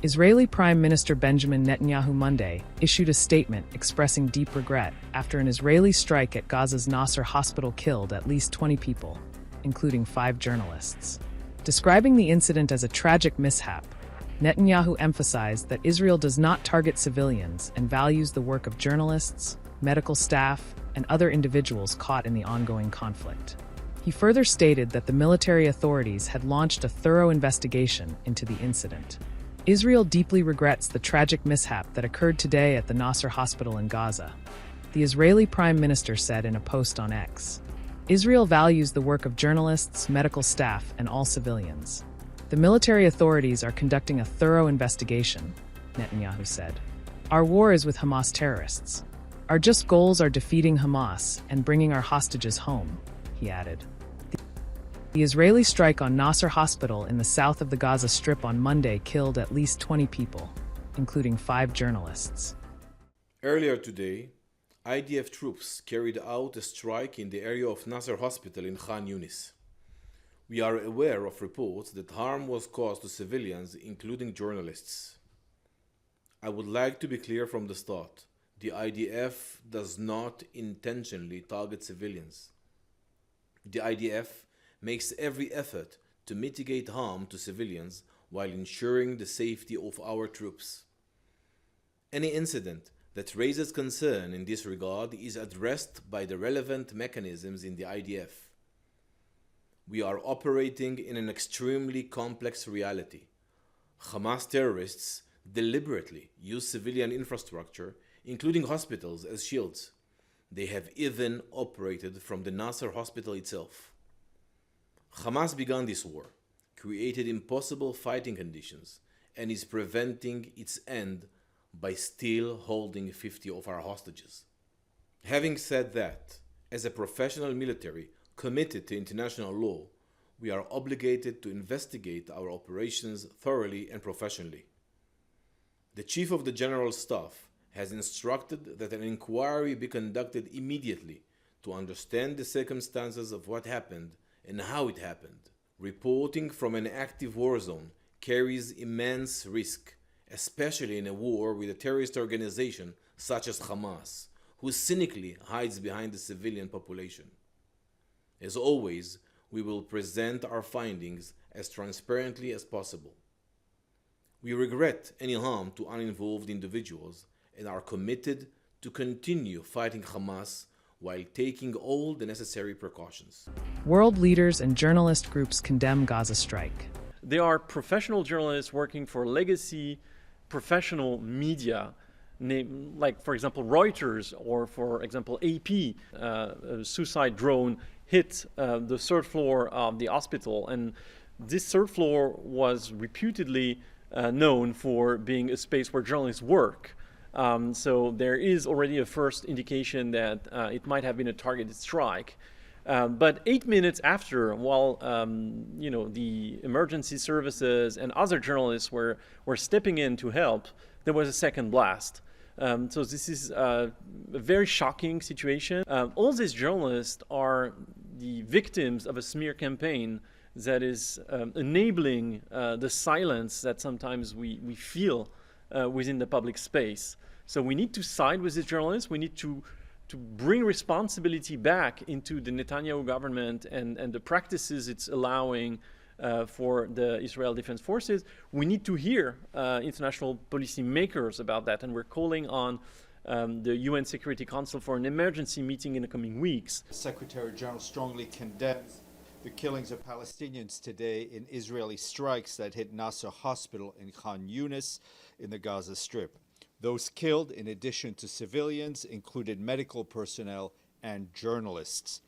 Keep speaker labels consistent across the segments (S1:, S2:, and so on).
S1: Israeli Prime Minister Benjamin Netanyahu Monday issued a statement expressing deep regret after an Israeli strike at Gaza's Nasser hospital killed at least 20 people, including 5 journalists. Describing the incident as a tragic mishap, Netanyahu emphasized that Israel does not target civilians and values the work of journalists, medical staff, and other individuals caught in the ongoing conflict. He further stated that the military authorities had launched a thorough investigation into the incident. Israel deeply regrets the tragic mishap that occurred today at the Nasser hospital in Gaza, the Israeli Prime Minister said in a post on X. Israel values the work of journalists, medical staff, and all civilians. The military authorities are conducting a thorough investigation, Netanyahu said. Our war is with Hamas terrorists. Our just goals are defeating Hamas and bringing our hostages home, he added. The Israeli strike on Nasser Hospital in the south of the Gaza Strip on Monday killed at least 20 people, including 5 journalists.
S2: Earlier today, IDF troops carried out a strike in the area of Nasser Hospital in Khan Yunis. We are aware of reports that harm was caused to civilians, including journalists. I would like to be clear from the start. The IDF does not intentionally target civilians. The IDF makes every effort to mitigate harm to civilians while ensuring the safety of our troops. Any incident that raises concern in this regard is addressed by the relevant mechanisms in the IDF. We are operating in an extremely complex reality. Hamas terrorists deliberately use civilian infrastructure, including hospitals, as shields. They have even operated from the Nasser hospital itself. Hamas began this war, created impossible fighting conditions, and is preventing its end by still holding 50 of our hostages. Having said that, as a professional military committed to international law, we are obligated to investigate our operations thoroughly and professionally. The Chief of the General Staff has instructed that an inquiry be conducted immediately to understand the circumstances of what happened and how it happened. Reporting from an active war zone carries immense risk, especially in a war with a terrorist organization such as Hamas, who cynically hides behind the civilian population. As always, we will present our findings as transparently as possible. We regret any harm to uninvolved individuals and are committed to continue fighting Hamas while taking all the necessary precautions.
S1: World leaders and journalist groups condemn Gaza strike.
S3: They are professional journalists working for legacy professional media, like, for example, Reuters or, for example, AP. A suicide drone hit the 3rd floor of the hospital, and this 3rd floor was reputedly known for being a space where journalists work. So there is already a first indication that it might have been a targeted strike. But 8 minutes after, while the emergency services and other journalists were stepping in to help, there was a second blast. So this is a very shocking situation. All these journalists are the victims of a smear campaign that is enabling the silence that sometimes we feel within the public space. So we need to side with these journalists. We need to bring responsibility back into the Netanyahu government and the practices it's allowing for the Israel Defense Forces. We need to hear international policy makers about that, and we're calling on the UN Security Council for an emergency meeting in the coming weeks.
S4: Secretary General strongly condemns the killings of Palestinians today in Israeli strikes that hit Nasser Hospital in Khan Yunis in the Gaza Strip. Those killed, in addition to civilians, included medical personnel and journalists.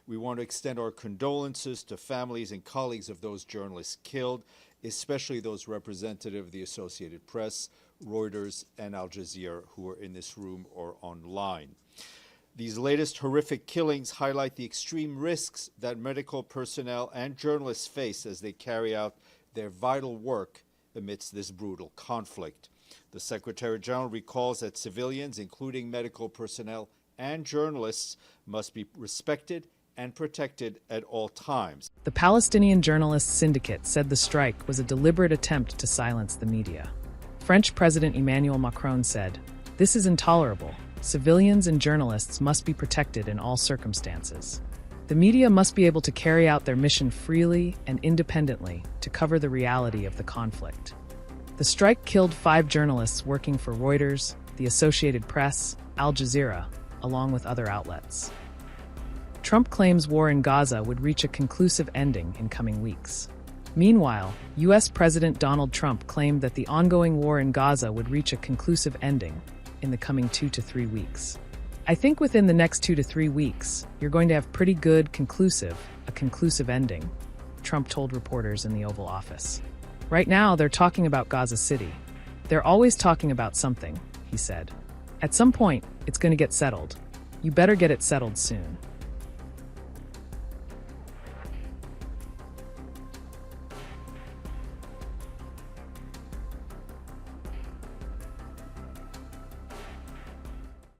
S4: We want to extend our condolences to families and colleagues of those journalists killed, especially those representative of the Associated Press, Reuters, and Al Jazeera who are in this room or online. These latest horrific killings highlight the extreme risks that medical personnel and journalists face as they carry out their vital work amidst this brutal conflict. The Secretary General recalls that civilians, including medical personnel and journalists, must be respected and protected at all times.
S1: The Palestinian Journalists Syndicate said the strike was a deliberate attempt to silence the media. French President Emmanuel Macron said, "This is intolerable. Civilians and journalists must be protected in all circumstances. The media must be able to carry out their mission freely and independently to cover the reality of the conflict." The strike killed 5 journalists working for Reuters, the Associated Press, Al Jazeera, along with other outlets. Trump claims war in Gaza would reach a conclusive ending in coming weeks. Meanwhile, U.S. President Donald Trump claimed that the ongoing war in Gaza would reach a conclusive ending in the coming 2 to 3 weeks. "I think within the next 2 to 3 weeks, you're going to have pretty good a conclusive ending," Trump told reporters in the Oval Office. "Right now, they're talking about Gaza City. They're always talking about something," he said. "At some point, it's going to get settled. You better get it settled soon."